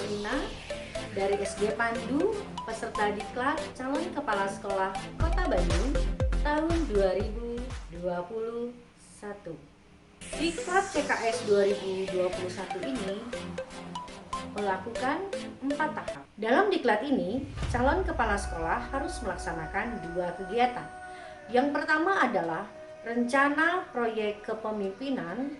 Lina dari SD Pandu, peserta diklat calon kepala sekolah Kota Bandung tahun 2021. Diklat CKS 2021 ini melakukan 4 tahap. Dalam diklat ini, calon kepala sekolah harus melaksanakan 2 kegiatan. Yang pertama adalah rencana proyek kepemimpinan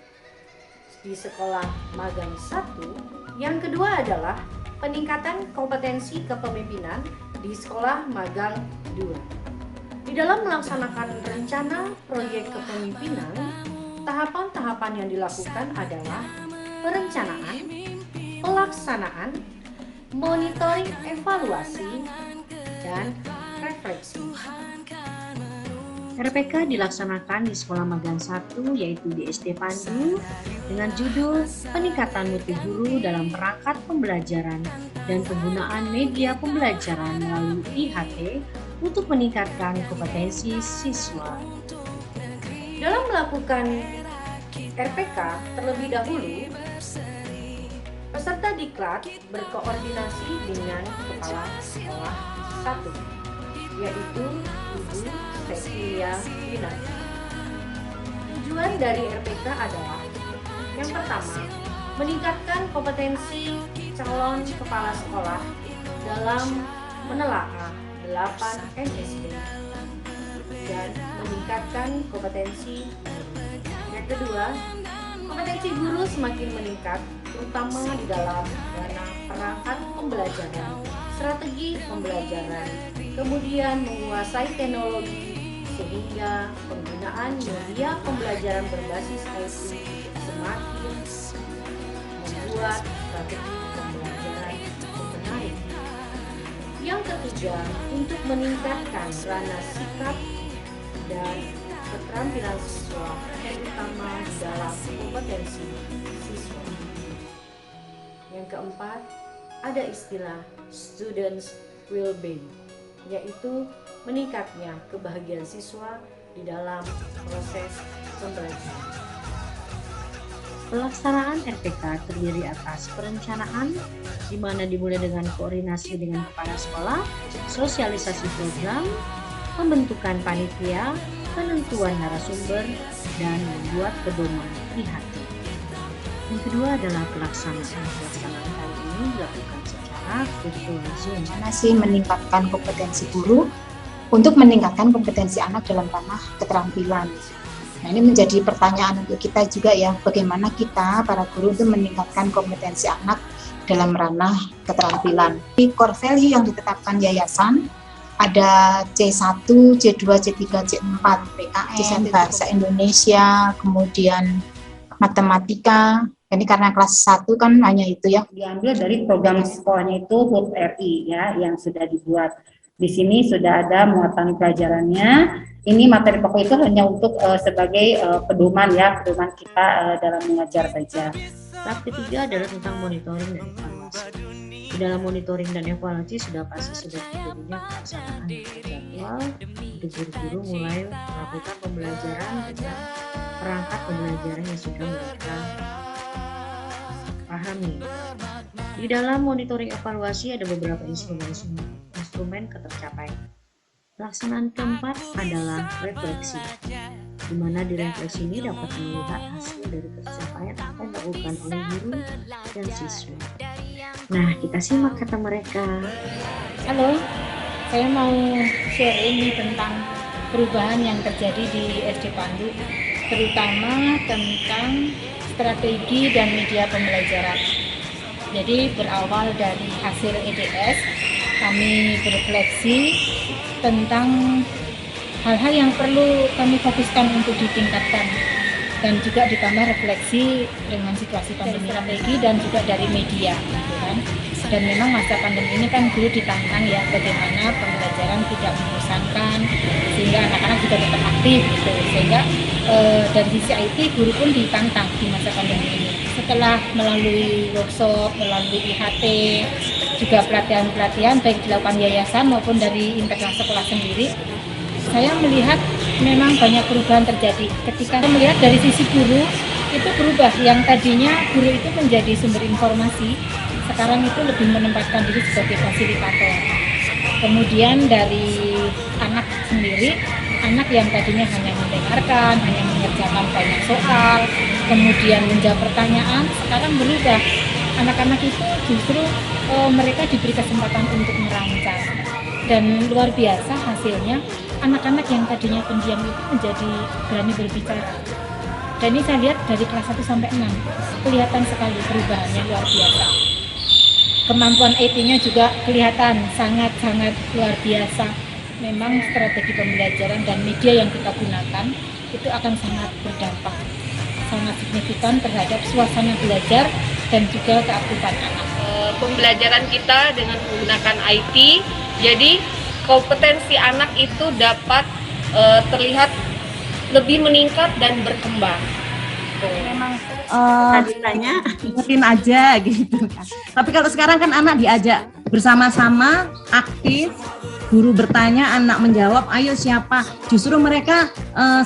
di sekolah magang 1. Yang kedua adalah peningkatan kompetensi kepemimpinan di sekolah magang 2. Di dalam melaksanakan rencana proyek kepemimpinan, tahapan-tahapan yang dilakukan adalah perencanaan, pelaksanaan, monitoring evaluasi, dan refleksi. RPK dilaksanakan di Sekolah Magang 1 yaitu di SD Pandu dengan judul Peningkatan Mutu Guru dalam Perangkat Pembelajaran dan Penggunaan Media Pembelajaran melalui IHT untuk meningkatkan kompetensi siswa. Dalam melakukan RPK terlebih dahulu, peserta diklat berkoordinasi dengan Kepala Sekolah 1, yaitu Ibu Cecilia Winarti. Tujuan dari RPK adalah yang pertama, meningkatkan kompetensi calon kepala sekolah dalam menelaah 8 MSP dan meningkatkan kompetensi guru. Yang kedua, kompetensi guru semakin meningkat terutama di dalam perangkat pembelajaran, strategi pembelajaran, kemudian menguasai teknologi sehingga penggunaan media pembelajaran berbasis IT semakin membuat strategi pembelajaran menarik. Yang ketiga, untuk meningkatkan ranah sikap dan keterampilan siswa, terutama dalam kompetensi siswa. Yang keempat, ada istilah students well-being, yaitu meningkatnya kebahagiaan siswa di dalam proses pembelajaran. Pelaksanaan RPK terdiri atas perencanaan, di mana dimulai dengan koordinasi dengan kepala sekolah, sosialisasi program, pembentukan panitia, penentuan narasumber, dan membuat pedoman IHT. Yang kedua adalah pelaksanaan. Pelaksanaan kali ini dilakukan secara virtual Zoom. Bagaimana sih meningkatkan kompetensi guru untuk meningkatkan kompetensi anak dalam ranah keterampilan? Nah, ini menjadi pertanyaan untuk kita juga ya, bagaimana kita para guru untuk meningkatkan kompetensi anak dalam ranah keterampilan. Di core value yang ditetapkan yayasan ada C1, C2, C3, C4, PKN, bahasa Indonesia, kemudian matematika. Ini karena kelas 1 kan hanya itu yang diambil dari program sekolahnya itu HUT RI ya, yang sudah dibuat. Di sini sudah ada muatan pelajarannya. Ini materi pokok itu hanya untuk sebagai pedoman ya, pedoman kita dalam mengajar saja. Tahap ketiga adalah tentang monitoring dan evaluasi. Di dalam monitoring dan evaluasi sudah terjadinya pelaksanaan jadwal untuk guru-guru mulai melakukan pembelajaran dengan perangkat pembelajaran yang sudah mereka pahami. Di dalam monitoring evaluasi ada beberapa instrumen ketercapaian. Pelaksanaan keempat adalah refleksi, di mana di refleksi ini dapat melihat hasil dari pencapaian apa yang dilakukan oleh guru dan siswa. Nah, kita simak kata mereka. Halo, saya mau share ini tentang perubahan yang terjadi di SD Pandu, terutama tentang strategi dan media pembelajaran. Jadi berawal dari hasil EDS, kami berefleksi tentang hal-hal yang perlu kami fokuskan untuk ditingkatkan, dan juga ditambah refleksi dengan situasi pandemi strategi dan juga dari media, gitu kan. Dan memang masa pandemi ini kan guru ditantang ya, bagaimana pembelajaran tidak membosankan sehingga anak-anak juga tetap aktif gitu. Sehingga dari sisi IT guru pun ditantang di masa pandemi ini. Setelah melalui workshop, melalui IHT, juga pelatihan-pelatihan baik dilakukan yayasan maupun dari internal sekolah sendiri, saya melihat memang banyak perubahan terjadi. Ketika saya melihat dari sisi guru, itu berubah. Yang tadinya guru itu menjadi sumber informasi, sekarang itu lebih menempatkan diri sebagai fasilitator. Kemudian dari anak sendiri, anak yang tadinya hanya mendengarkan, hanya mengerjakan banyak soal, kemudian menjawab pertanyaan, sekarang berubah. Anak-anak itu justru mereka diberi kesempatan untuk merancang. Dan luar biasa hasilnya, anak-anak yang tadinya pendiam itu menjadi berani berbicara. Dan ini saya lihat dari kelas 1 sampai 6, kelihatan sekali perubahannya luar biasa. Kemampuan IT-nya juga kelihatan sangat-sangat luar biasa. Memang strategi pembelajaran dan media yang kita gunakan itu akan sangat berdampak, sangat signifikan terhadap suasana belajar dan juga keaktifan anak. Pembelajaran kita dengan menggunakan IT, jadi kompetensi anak itu dapat terlihat lebih meningkat dan berkembang. Memang Tanya ingetin aja gitu kan. Tapi kalau sekarang kan anak diajak bersama-sama, aktif, guru bertanya, anak menjawab, ayo siapa. Justru mereka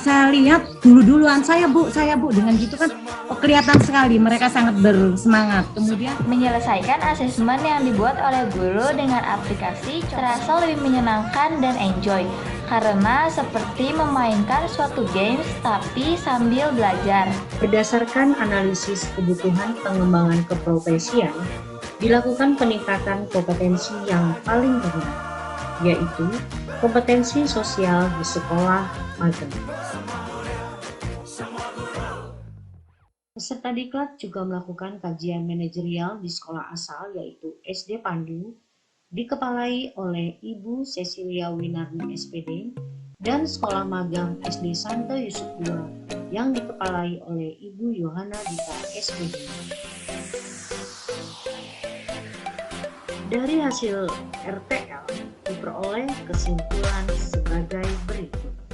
saya lihat duluan saya bu, dengan gitu kan kelihatan sekali mereka sangat bersemangat. Kemudian Menyelesaikan asesmen yang dibuat oleh guru dengan aplikasi terasa lebih menyenangkan dan enjoy karena seperti memainkan suatu games tapi sambil belajar. berdasarkan analisis kebutuhan pengembangan keprofesian, dilakukan peningkatan kompetensi yang paling rendah, yaitu kompetensi sosial di sekolah magang. Peserta diklat juga melakukan kajian manajerial di sekolah asal yaitu SD Pandu, dikepalai oleh Ibu Cecilia Winarni SPD, dan sekolah magang SD Santo Yusuf II yang dikepalai oleh Ibu Yohana Dita SPD. Dari hasil RTL diperoleh kesimpulan sebagai berikut.